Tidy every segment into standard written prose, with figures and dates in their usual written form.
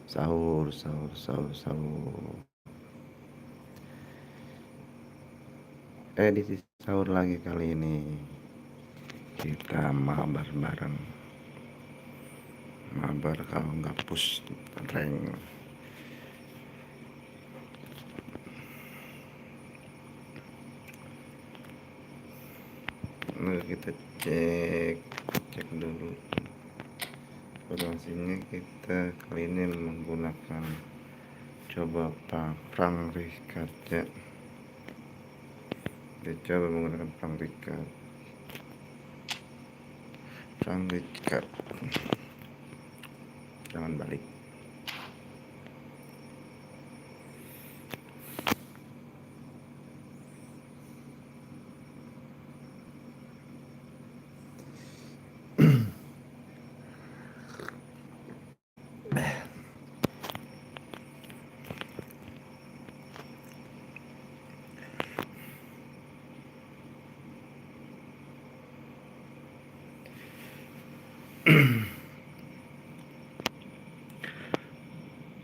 Sahur, sahur, sahur, sahur. Edisi sahur lagi kali ini. Kita mabar bareng. Mabar kalau nggak push rank. Nah, kita cek dulu informasinya. Kita kali ini menggunakan coba perang rikat ya. Kita coba menggunakan perang rikat. Jangan balik.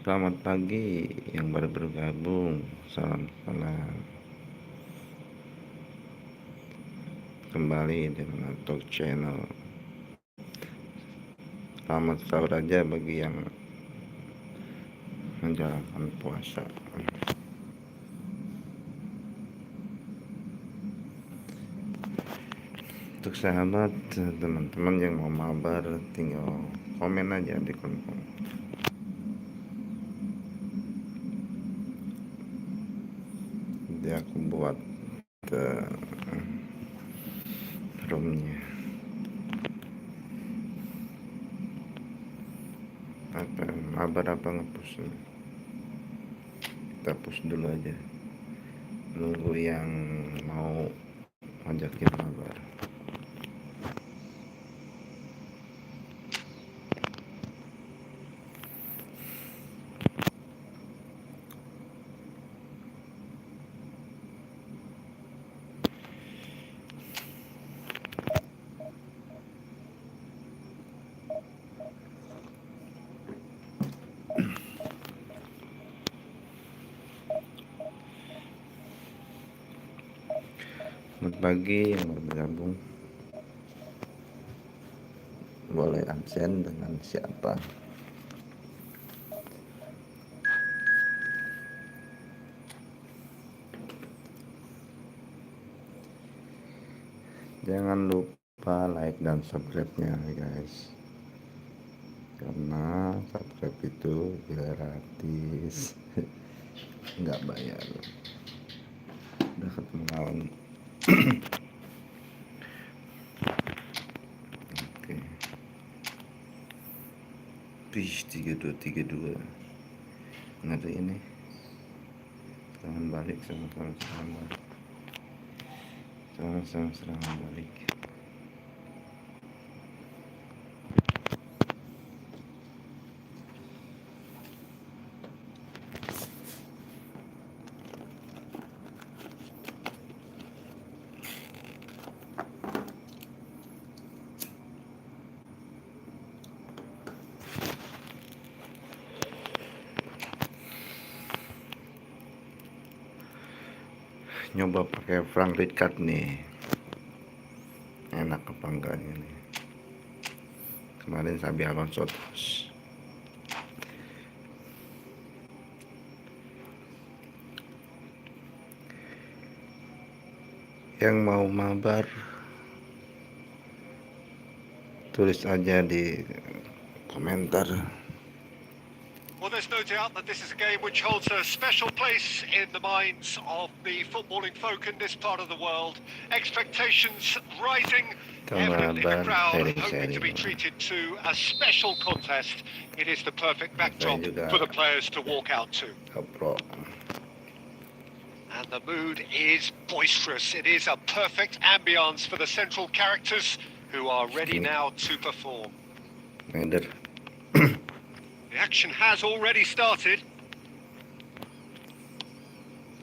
Selamat pagi yang baru bergabung. Salam kembali dengan Talk Channel. Selamat sahur aja bagi yang menjalankan puasa. Untuk sahabat, teman-teman yang mau mabar, tinggal komen aja di kolom. Jadi aku buat roomnya. Apa mabar apa ngepush? Kita push dulu aja. Nunggu yang mau ngajakin mabar. Selamat pagi yang baru bergabung. Boleh absen dengan siapa? Jangan lupa like dan subscribe-nya guys, karena subscribe itu gratis. Nggak bayar. Udah ketemu kawan. Oke. Pish 3232. Ngeri ini. Serangan balik sama serangan balik. Sama serangan balik. Nyoba pakai frank red card nih, enak apa enggaknya nih. Kemarin Sabi Alonso terus. Yang mau mabar tulis aja di komentar. Well, there's no doubt that this is a game which holds a special place in the minds of the footballing folk in this part of the world. Expectations rising, evidently the crowd hoping to be treated to a special contest. It is the perfect backdrop for the players to walk out to. And the mood is boisterous. It is a perfect ambience for the central characters who are ready now to perform. The action has already started.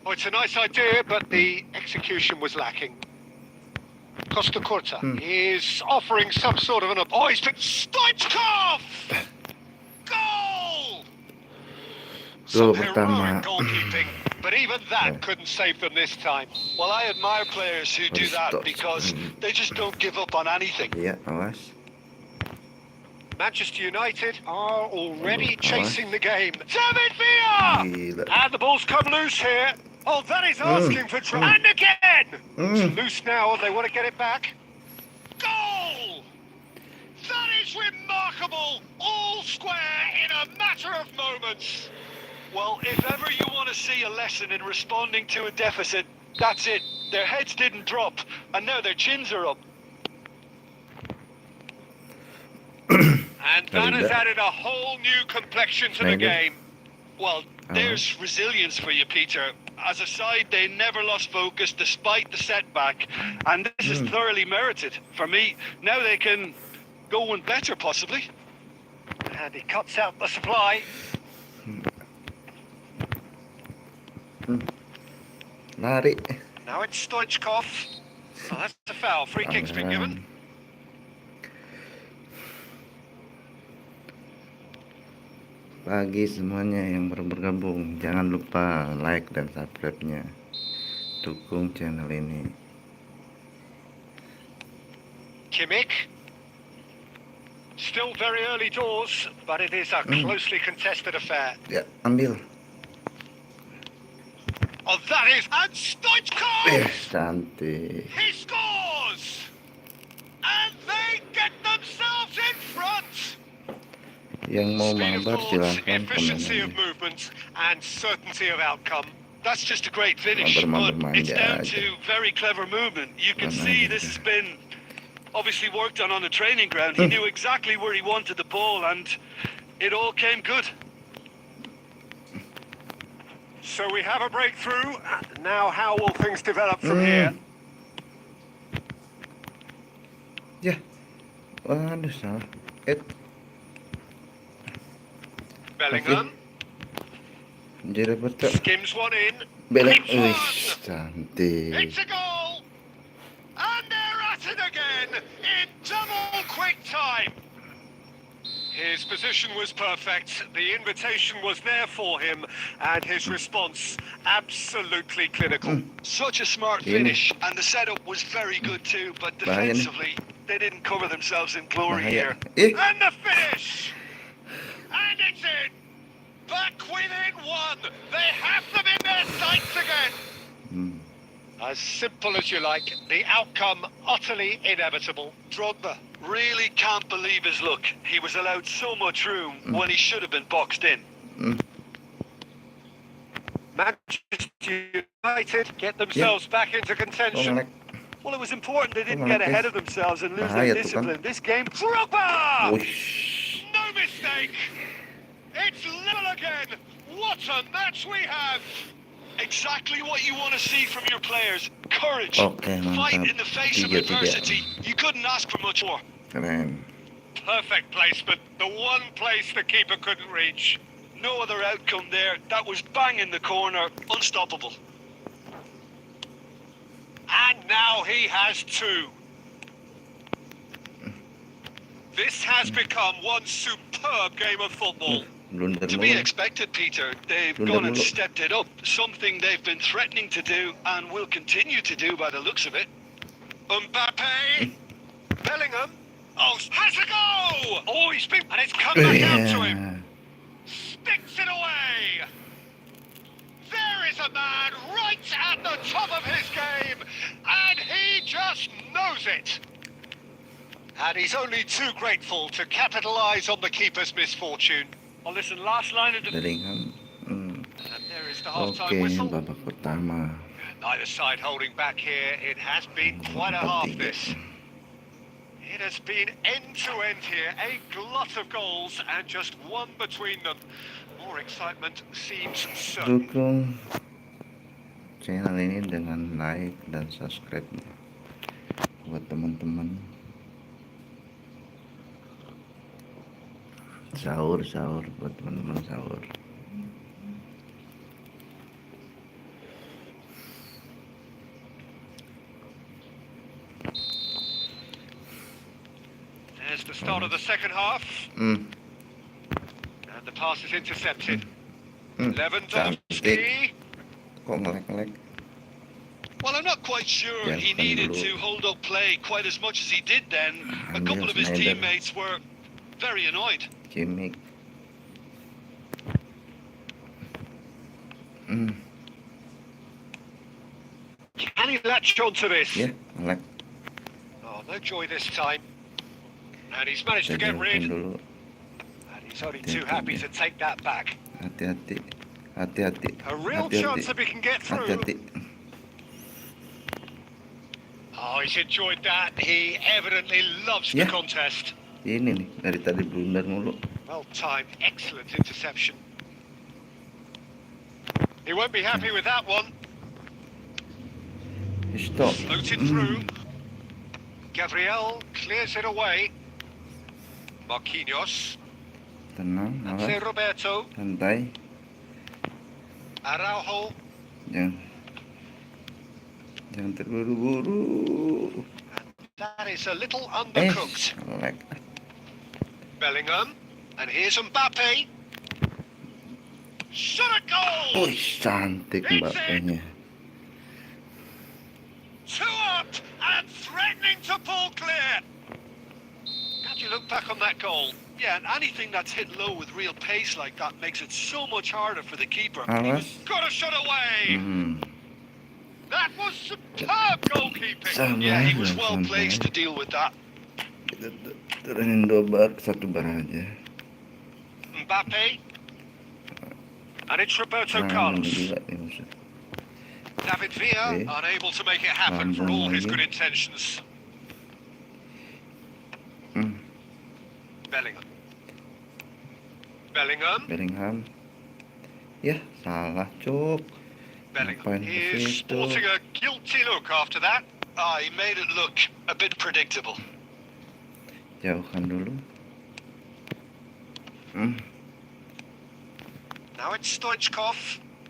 Oh, it's a nice idea, but the execution was lacking. Costa Curta is offering some sort of an... Oh, he's been... Stoichkov! Goal! Some Gol pertama. heroic goalkeeping, but even that couldn't save them this time. Well, I admire players who do that because they just don't give up on anything. Iya, awas. Manchester United are already Awas. chasing the game. David Villa! Gila. And the ball's come loose here. Oh, that is asking for trouble. And again! It's loose now, and they want to get it back. Goal! That is remarkable! All square in a matter of moments. Well, if ever you want to see a lesson in responding to a deficit, that's it. Their heads didn't drop, and now their chins are up. And that has added a whole new complexion to the game. Well, there's resilience for you, Peter. As a side, they never lost focus despite the setback, and this is thoroughly merited. For me, now they can go one better, possibly. And he cuts out the supply. Lari. Now it's Stoichkov. Oh, that's a foul. Free kick's been given. Pagi semuanya yang baru bergabung, jangan lupa like dan subscribe-nya. Dukung channel ini. Kimmich. Still very early doors, but it is a closely contested affair. Ya, ambil. Oh, that is... And Stoichkov! Cantik. He scores! And they get themselves in front! Yang mau Speed of mabar thought, silahkan efficiency komen of aja. movement, and certainty of outcome. That's just a great finish, Mabar but it's manja down aja. to very clever movement. You can Mana see aja. this has been obviously worked on the training ground. He knew exactly where he wanted the ball, and it all came good. So we have a breakthrough. Now how will things develop from here? Ya, waduh salah. Bellingham Jadi betul. skims one in. Beleng, Hits one. cantik. It's a goal! And they're at it again in double quick time. His position was perfect, the invitation was there for him, and his response absolutely clinical. Such a smart Ini. finish, and the setup was very good too, but Bahaya nih. defensively, they didn't cover themselves in glory Bahaya. here. And the finish! And it's in! Back within one! They have them in their sights again! As simple as you like, the outcome utterly inevitable. Drogba really can't believe his luck. He was allowed so much room when he should have been boxed in. Manchester United get themselves back into Oh, contention. ngelek. Well, it was important they didn't Oh, get nice. ahead of themselves and lose Bahaya their tuh kan. discipline. This game, Drogba! Wush. No mistake! It's level again! What a match we have! exactly what you want to see from your players. Courage, Oke, fight mantap. in the face of 3-3. adversity. You couldn't ask for much more. Keren. Perfect placement, the one place the keeper couldn't reach. No other outcome there. That was bang in the corner, unstoppable. And now he has two. This has become one superb game of football. Blunder To be mulu. expected, Peter. They've Blunder gone and mulu. stepped it up. Something they've been threatening to do and will continue to do by the looks of it. Mbappe. Bellingham. Oh, has a go! Oh, he's been... And it's come back out to him. Yeah. Sticks it away. There is a man right at the top of his game. And he just knows it. And he's only too grateful to capitalise on the keeper's misfortune. Well, listen, last line of defense. Bellingham. And there is the Oke, half-time whistle. babak pertama. Neither side holding back here. It has been quite a half, this. It has been end-to-end here. A glut of goals and just one between them. More excitement seems certain. Dukung channel ini dengan like dan subscribe buat teman-teman. Sahur buat teman-teman sahur. There's the start of the second half. Hmm. And the pass is intercepted. Lewandowski. Kok ngelek-ngelek? Well, I'm not quite sure Yeah, he needed dulu. to hold up play quite as much as he did then. A Ambil couple of his Schneider. teammates were very annoyed. Kimmich. Can he latch onto this? Ya, ngelek. Oh, no joy this time. And he's managed Kita to get jauhkan rid. dulu. And he's only too happy to take that back. Hati-hati. Hati-hati. A real Hati-hati. chance if he can get through. Hati-hati. Oh, he's enjoyed that. He evidently loves the Yeah. contest. Ini nih, dari tadi blunder mulu. Well timed, excellent interception. He won't be happy with that one. Stop. Floated through. Gabriel clears it away. Marquinhos. Tenang, That's awas. Roberto. Santai. Araujo. Jangan terburu-buru. That is a little undercooked. Ngelek. Bellingham. And here's Mbappe. Shot a goal! Wih, cantik Mbappe-nya. Two up and threatening to pull clear. How do you look back on that goal? Yeah, and anything that's hit low with real pace like that makes it so much harder for the keeper. He Awas. was Got a shot away. That was superb goalkeeping. Yeah, he was Santai, well placed to santai. deal with that. Kita turunin 2 bar, 1 bar aja. Mbappe. And it's Roberto Jangan Carlos. gila nih maksud. David Villa Okay. unable to make it happen for all his good intentions. Bellingham. Bellingham. Bellingham. Ya, salah cuk. Bellingham. Ngapain ke He's situ? sporting a guilty look after that. He made it look a bit predictable. Jauhkan dulu. Now it's Stoichkov.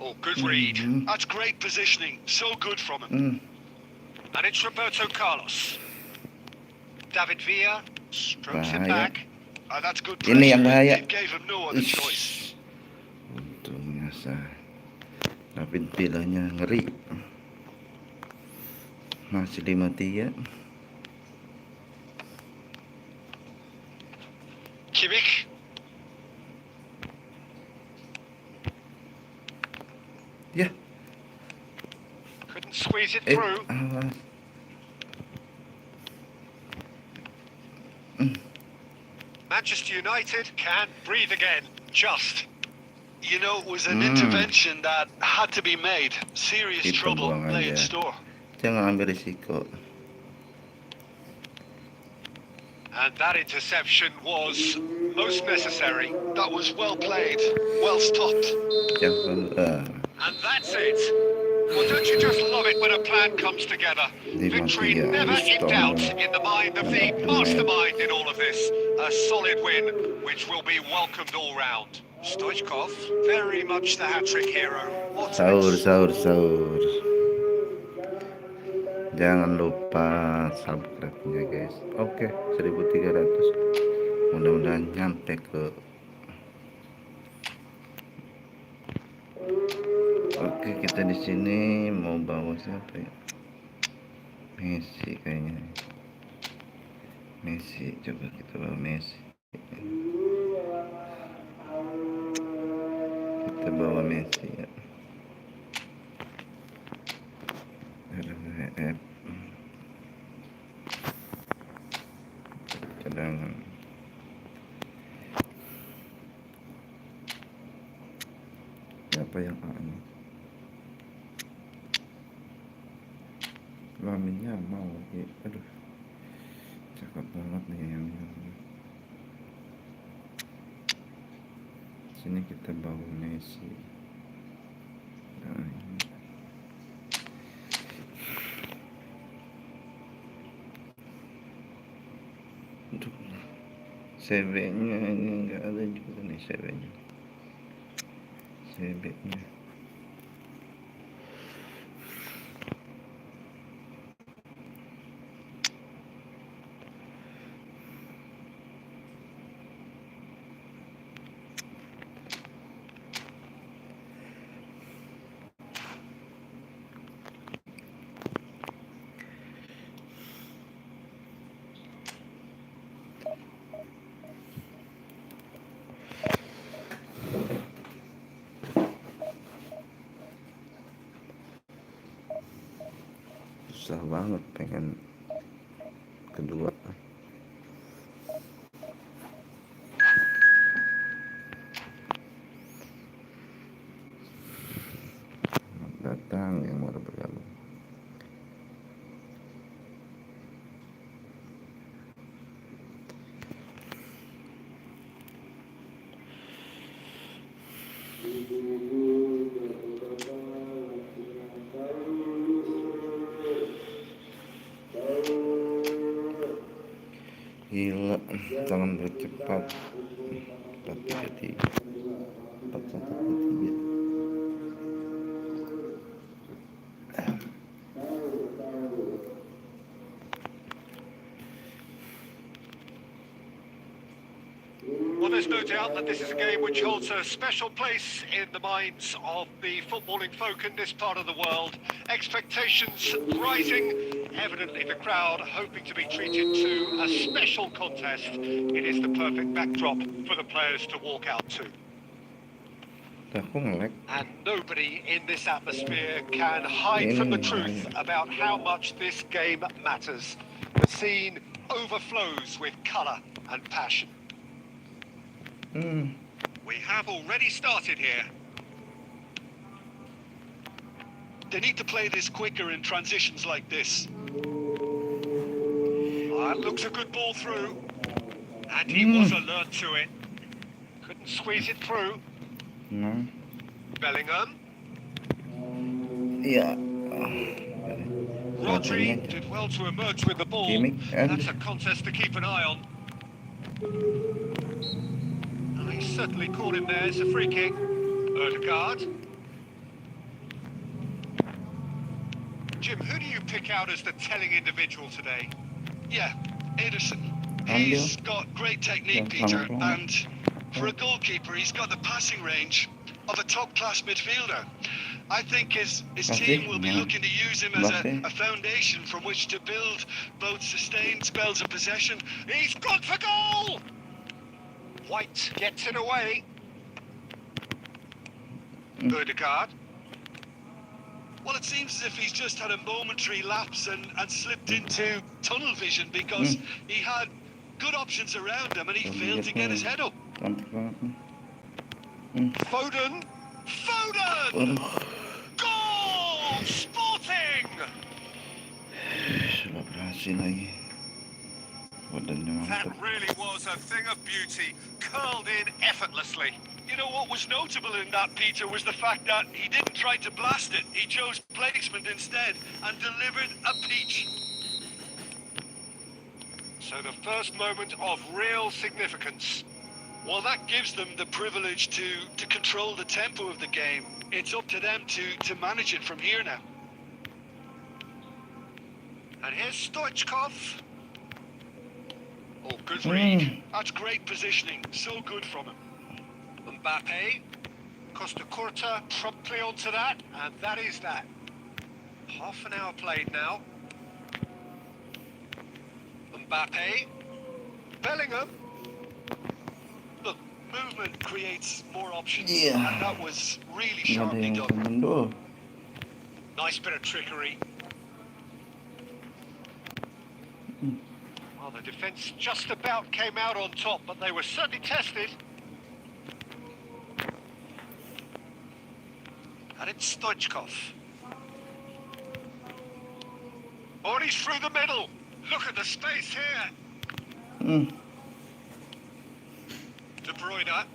Oh, good read. That's great positioning. So good from him. And it's Roberto Carlos. David Villa strokes it Bahaya. back. That's good Ini yang pressure. bahaya. It gave him no other choice. Untungnya David Villanya ngeri. Masih 5-3. Kimmich. Ya, Couldn't squeeze it through. awas. Manchester United can't breathe again. Just. You know, it was an intervention that had to be made. Serious Kita trouble buang lay in aja. store. Jangan ambil risiko. And that interception was most necessary. That was well played, well stopped. Jangan And that's it. Well, don't you just love it when a plan comes together? Victory never in doubt in the mind of the mastermind in all of this. A solid win, which will be welcomed all round. Stoichkov, very much the hat-trick hero. What's sahur, next? sahur. Jangan lupa subscribe-nya guys. Oke, 1300. Mudah-mudahan nyampe ke. Oke, kita di sini mau bawa siapa ya? Messi kayaknya. Messi, coba kita bawa Messi. Kita bawa Messi ya. Cadangan. Siapa yang ini? Laminnya mau lagi. Aduh, cakep banget nih yang ini. Sini kita bawa Messi. Nah, ini. Untuk CV-nya ini enggak ada juga nih CV-nya. CV-nya. susah banget pengen kedua. Selamat datang yang baru bergabung. Gila, tangan bercepat 433 4133. Well, there's no doubt that this is a game which holds a special place in the minds of the footballing folk in this part of the world. Expectations rising, evidently the crowd hoping to be treated to a special contest. It is the perfect backdrop for the players to walk out to. Aku nge-lag. And nobody in this atmosphere can hide from the truth about how much this game matters. The scene overflows with colour and passion. We have already started here. They need to play this quicker in transitions like this. That looks a good ball through. And he was alert to it. Couldn't squeeze it through. No. Bellingham. Iya. Rodri did well to emerge with the ball. That's a contest to keep an eye on. Oh, he certainly caught him there. It's a free kick. Odegaard. Jim, who do you pick out as the telling individual today? Yeah, Edison. He's got great technique, Peter, and for a goalkeeper, he's got the passing range of a top-class midfielder. I think his team will be looking to use him as a foundation from which to build both sustained spells of possession. He's gone for goal! White gets it away. Odegaard. Well, it seems as if he's just had a momentary lapse and slipped into tunnel vision because he had good options around him and he failed to get his head up. Foden! Foden! Goal! Sporting! Sudah berhasil lagi. That really was a thing of beauty, curled in effortlessly. You know what was notable in that, Peter, was the fact that he didn't try to blast it. He chose placement instead and delivered a peach. So the first moment of real significance. Well, that gives them the privilege to control the tempo of the game. It's up to them to manage it from here now. And here's Stoichkov. Oh, good read. That's great positioning. So good from him. Mbappe. Costa Curta promptly onto that, and that is that. Half an hour played now. Mbappe. Bellingham. Look, movement creates more options. Yeah. And that was really sharply done. Nice bit of trickery. Well, the defence just about came out on top, but they were certainly tested. And it's Stoichkov. Oh, and he's through the middle. Look at the space here. De Bruyne.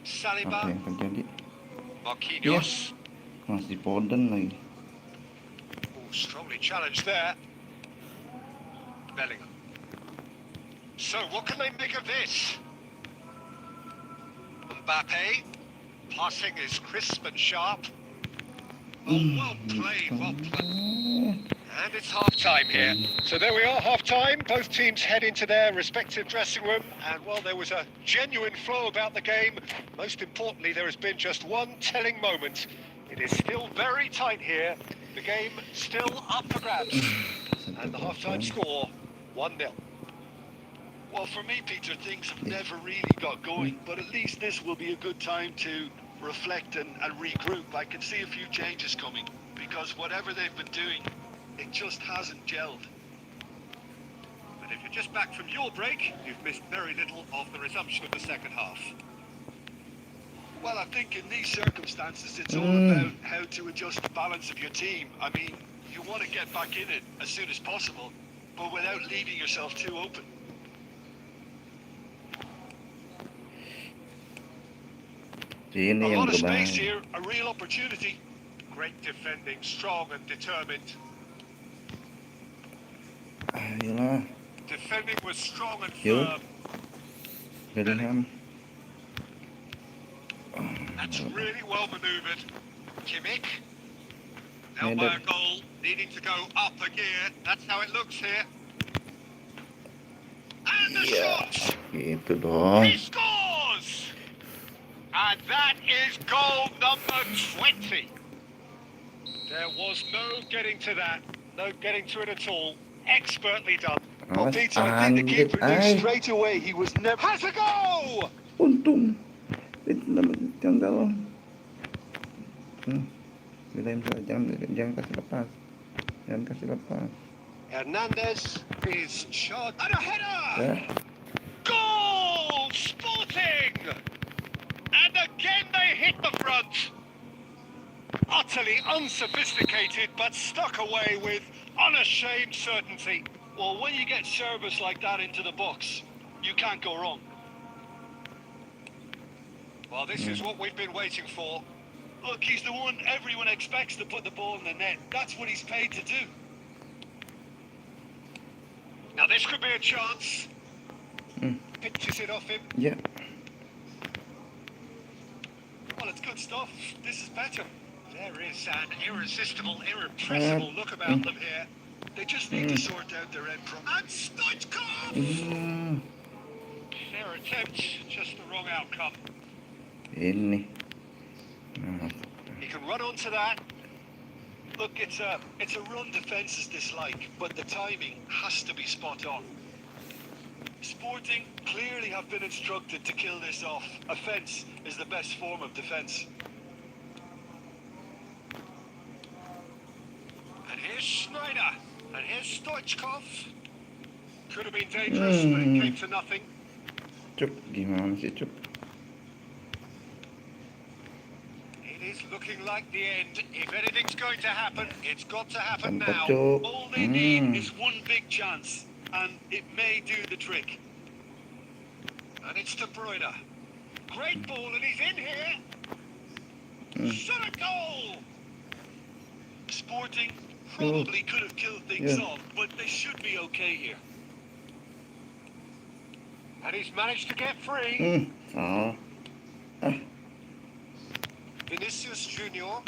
Saliba. Apa yang terjadi? Marquinhos. Masih Foden lagi. Oh, strongly challenged there. Bellingham. So, what can they make of this? Mbappe. Passing is crisp and sharp. Oh, well played, well played. And it's half-time here. So there we are, half-time. Both teams head into their respective dressing room. And, well, there was a genuine flow about the game. Most importantly, there has been just one telling moment. It is still very tight here. The game still up for grabs. And the half-time score, 1-0. Well, for me, Peter, things have never really got going, but at least this will be a good time to reflect and regroup. I can see a few changes coming because whatever they've been doing, it just hasn't gelled. And if you're just back from your break, you've missed very little of the resumption of the second half. Well, I think in these circumstances, it's all about how to adjust the balance of your team. I mean, you want to get back in it as soon as possible, but without leaving yourself too open. Sini A yang lot of space berbahaya. here, a real opportunity. Great defending, strong and determined. Ayolah, Defending was strong and Yo. firm. Bellingham. That's really well manoeuvred. Kimmich. Now Header. by a goal, needing to go up a gear. That's how it looks here. And the Ya, shot! gitu dong. He scores! And that is goal number 20. There was no getting to that. No getting to it at all. Expertly done. Well, Awas, Peter, I think the anjir, keeper knew ay. straight away he was never... Has a goal! Untung. Itu dapat janggal. Bilain saja, jangan kasih lepas. Jangan kasih lepas. Hernandez is shot and a header! Ya. Goal! Sporting! And again they hit the front. Utterly unsophisticated, but stuck away with unashamed certainty. Well, when you get service like that into the box, you can't go wrong. Well, this is what we've been waiting for. Look, he's the one everyone expects to put the ball in the net. That's what he's paid to do. Now this could be a chance. Hmm. Pitches it off him. Ya. Well, it's good stuff. This is better. There is an irresistible, irrepressible look about them here. They just need to sort out their end problem. And Stoichkov! Their attempt, just the wrong outcome. Ini. He can run onto that. Look, it's a run defences dislike, but the timing has to be spot on. Sporting clearly have been instructed to kill this off. Offence is the best form of defence. And here's Schneider. And here's Stoichkov. Could have been dangerous, but it came to nothing. Cuk, gimana sih Cuk? It is looking like the end. If anything's going to happen, it's got to happen Tempat now. Cuk. All they need is one big chance, and it may do the trick. And it's De Bruyne. Great ball, and he's in here. Shot a goal! Sporting probably could have killed things Yeah. off, but they should be okay here. And he's managed to get free. Oh. Vinicius Junior. Oh.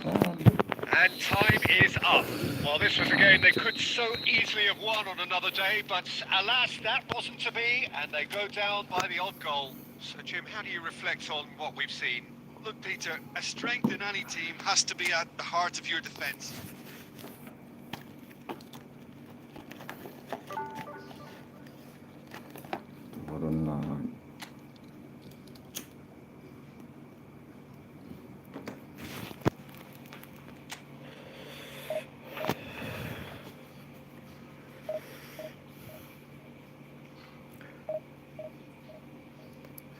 And time is up. Well, this was a game they could so easily have won on another day, but alas, that wasn't to be, and they go down by the odd goal. So, Jim, how do you reflect on what we've seen? Look, Peter, a strength in any team has to be at the heart of your defence. Turun lah.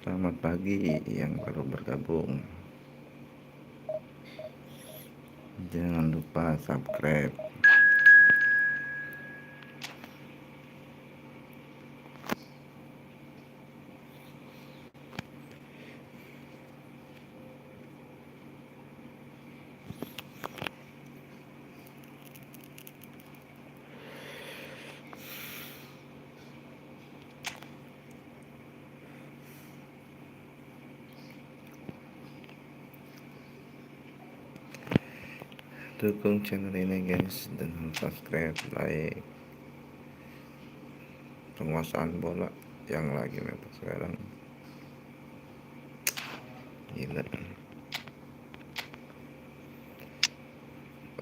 Selamat pagi yang baru bergabung. Jangan lupa subscribe. Dukung channel ini guys, dan subscribe, like. Penguasaan bola yang lagi mepet sekarang, gila.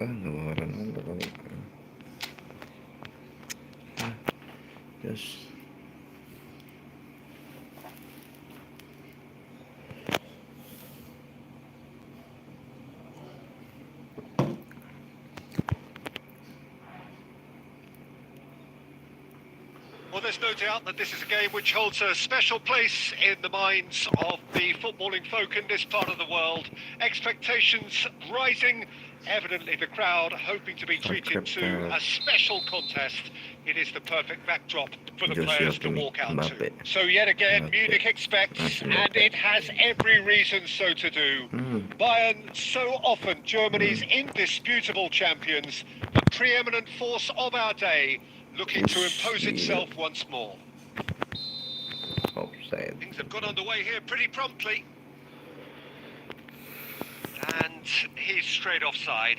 Nggak mau Ronaldo kali. Yes. Well, there's no doubt that this is a game which holds a special place in the minds of the footballing folk in this part of the world. Expectations rising, evidently the crowd hoping to be treated to a special contest. It is the perfect backdrop for the players to walk out to. So yet again, Munich expects, and it has every reason so to do. Bayern, so often Germany's indisputable champions, the preeminent force of our day, looking to impose itself once more. Offside. Things have got underway here pretty promptly. And he's straight offside.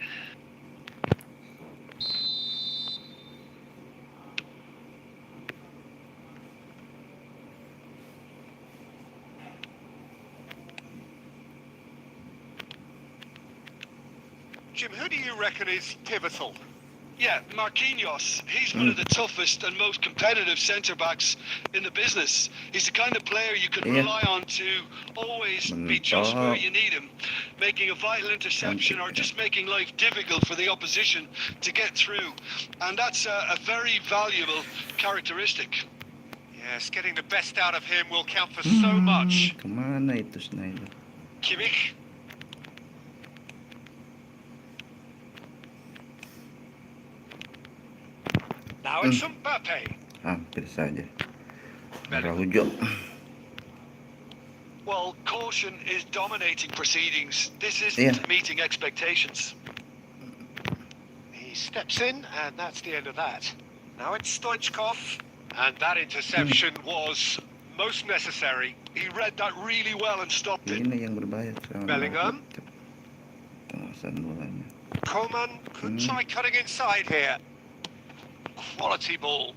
Jim, who do you reckon is pivotal? Yeah, Marquinhos. He's one of the toughest and most competitive centre-backs in the business. He's the kind of player you can rely on to always be just where you need him, making a vital interception or just making life difficult for the opposition to get through. And that's a very valuable characteristic. Yes, getting the best out of him will count for so much. Kemana itu Snyder? Kimmich. Now it's Mbappe. Hampir saja. Bellingham. Araujo. Well, caution is dominating proceedings. This isn't meeting expectations. He steps in, and that's the end of that. Now it's Stoichkov, and that interception was most necessary. He read that really well and stopped it. Ini yang berbayar. Bellingham. Penguasaan bolanya. Coman could try cutting inside here. Quality ball.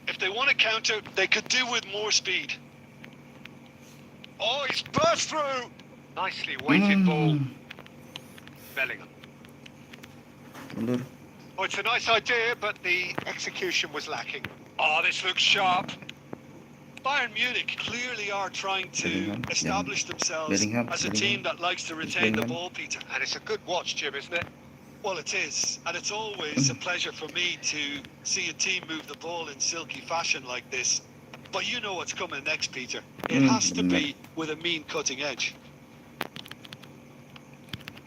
If they want to counter, they could do with more speed. Oh, he's burst through. Nicely weighted ball. Bellingham. Mundur. Oh, it's a nice idea, but the execution was lacking. Oh, this looks sharp. Bayern Munich clearly are trying to establish themselves as a team that likes to retain the ball, Peter. And it's a good watch, Jim, isn't it? Well, it is, and it's always a pleasure for me to see a team move the ball in silky fashion like this. But you know what's coming next, Peter. It has to be with a mean cutting edge.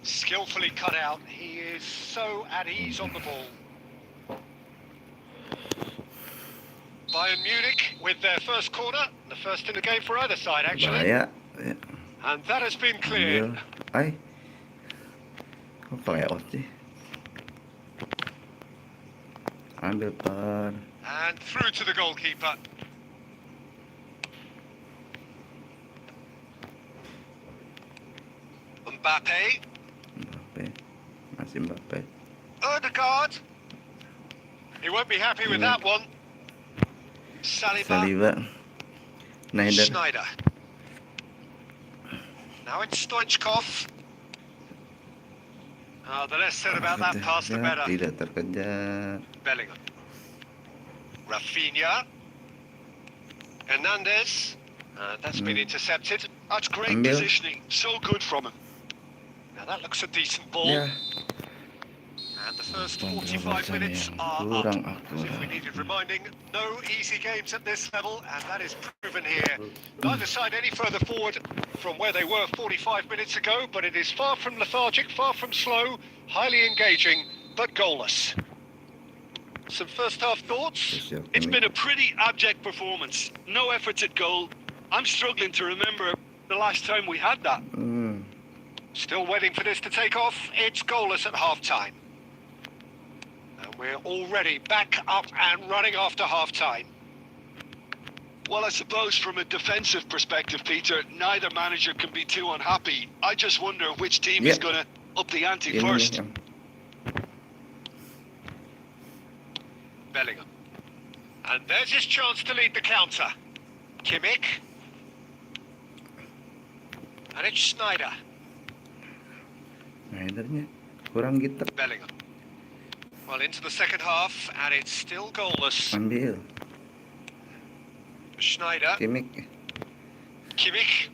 Skillfully cut out. He is so at ease on the ball. Bayern Munich with their first corner, the first in the game for either side, actually. Bahaya. And that has been cleared. Ay. Kok lewat sih? Ambil par. And through to the goalkeeper. Mbappe. Mbappe. Masih Mbappe. Odegaard. He won't be happy with that one. Saliba. Schneider. Now it's Stoichkov. The less said about that pass, the better. Tidak terkejar. Bellingham. Rafinha. Hernandez. That's been intercepted. That's great positioning. So good from him. Now that looks a decent ball. Ya. And the first 45 minutes are up. As if we needed reminding, no easy games at this level, and that is proven here. Neither side any further forward from where they were 45 minutes ago, but it is far from lethargic, far from slow, highly engaging, but goalless. Some first half thoughts? It's been a pretty abject performance. No efforts at goal. I'm struggling to remember the last time we had that. Still waiting for this to take off. It's goalless at half-time. And we're already back up and running after half-time. Well, I suppose from a defensive perspective, Peter, neither manager can be too unhappy. I just wonder which team is going to up the ante first. Bellingham. And there's his chance to lead the counter. Kimmich. And it's Schneider. Schneidernya kurang gitu. Bellingham. Well, into the second half, and it's still goalless. Sambil. Schneider. Kimmich. Kimmich.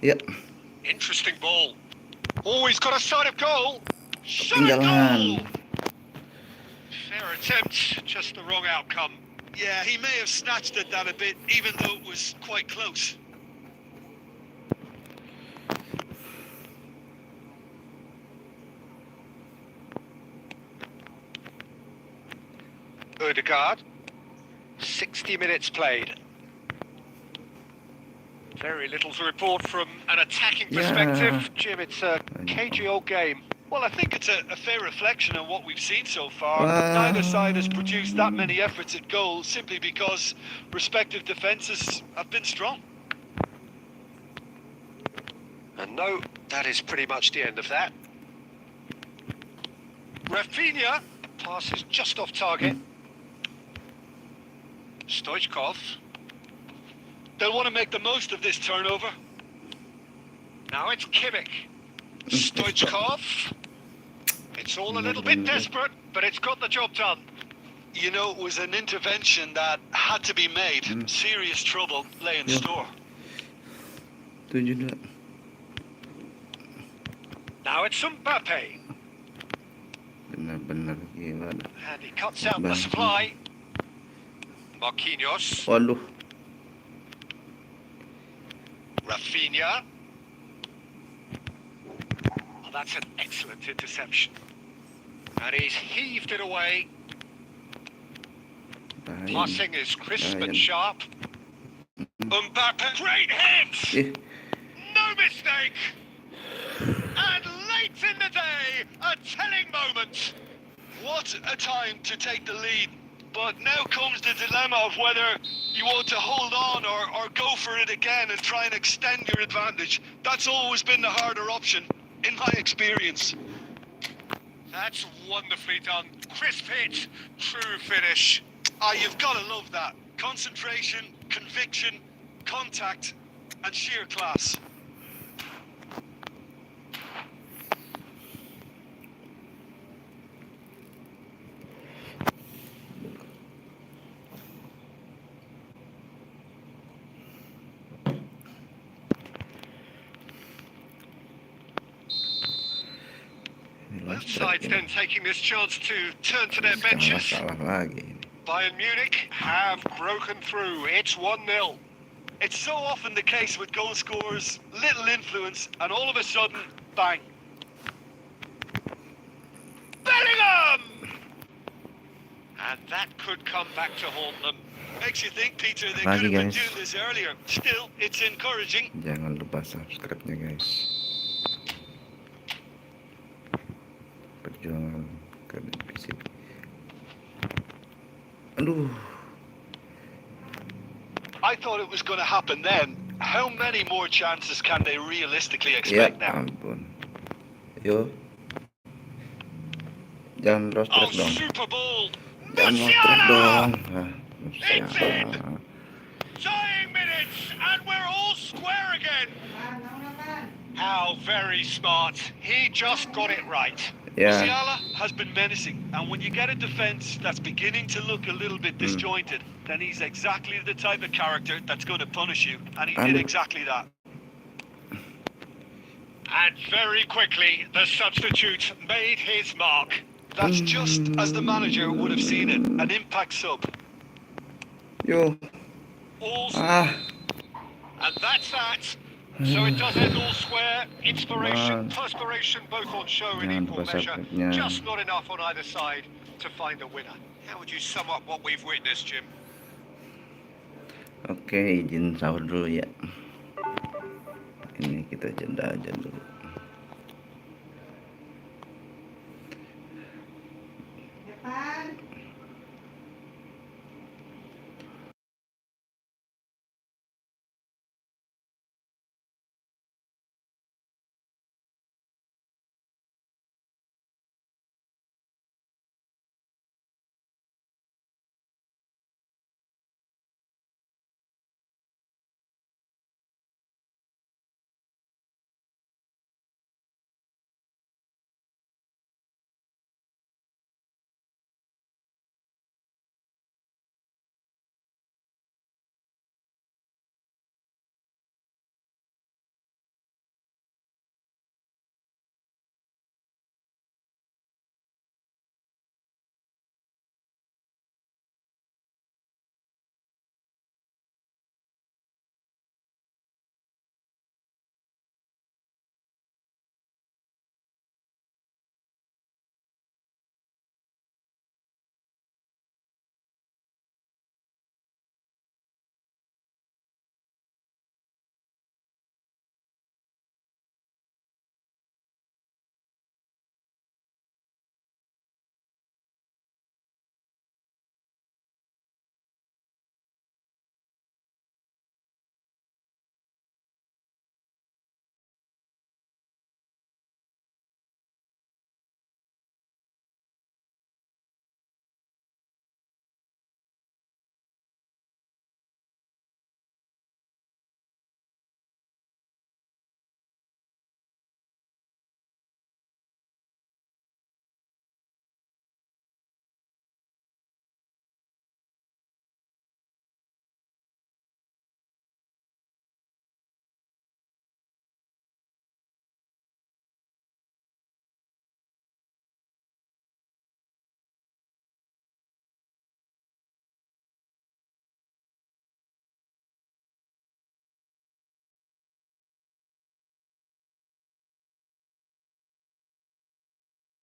Yep. Interesting ball. Oh, he's got a side of goal. Shot a goal. Ketinggalan. Fair attempt, just the wrong outcome. Yeah, he may have snatched at that a bit, even though it was quite close. Odegaard. 60 minutes played. Very little to report from an attacking perspective. Jim, it's a cagey old game. Well, I think it's a fair reflection on what we've seen so far. Neither side has produced that many efforts at goal simply because respective defences have been strong. And no, that is pretty much the end of that. Rafinha. Pass is just off target. Stoichkov. They'll want to make the most of this turnover. Now it's Kimmich. Stoichkov. It's all a little bit desperate, but it's got the job done. You know, it was an intervention that had to be made. Serious trouble lay in store. Now it's Mbappe. Benar-benar gila. And he cuts out the supply. Marquinhos. Waduh. Rafinha. Oh, that's an excellent interception. And he's heaved it away. Passing is crisp and sharp. Mbappe, great hit! No mistake! And late in the day, a telling moment. What a time to take the lead. But now comes the dilemma of whether you want to hold on or go for it again and try and extend your advantage. That's always been the harder option, in my experience. That's wonderfully done. Crisp hit, true finish. You've got to love that. Concentration, conviction, contact, and sheer class. Both sides then taking this chance to turn to their benches. Bayern Munich have broken through. It's 1-0. It's so often the case with goal scorers, little influence, and all of a sudden, bang. Bellingham! And that could come back to haunt them. Makes you think, Peter, they could have been doing this earlier. Still, it's encouraging. Jangan lupa subscribe-nya, guys. Perjuangan ke divisi. Aduh. I thought it was going to happen then. How many more chances can they realistically expect Ya now? ampun. Yo. Jangan lost track dong. Super ball! Jangan lost track dong. It's in! Dying minutes, and we're all square again. How very smart. He just got it right. Yeah. Musiala has been menacing, and when you get a defence that's beginning to look a little bit disjointed, then he's exactly the type of character that's going to punish you, and he did exactly that. And very quickly, the substitute made his mark. That's just as the manager would have seen it, an impact sub. Yo. And that's that. So it does end all square. Inspiration, perspiration, both on show in equal measure. Just not enough on either side to find a winner. How would you sum up what we've witnessed, Jim? Oke, izin sahur dulu ya. Ini kita jeda aja dulu.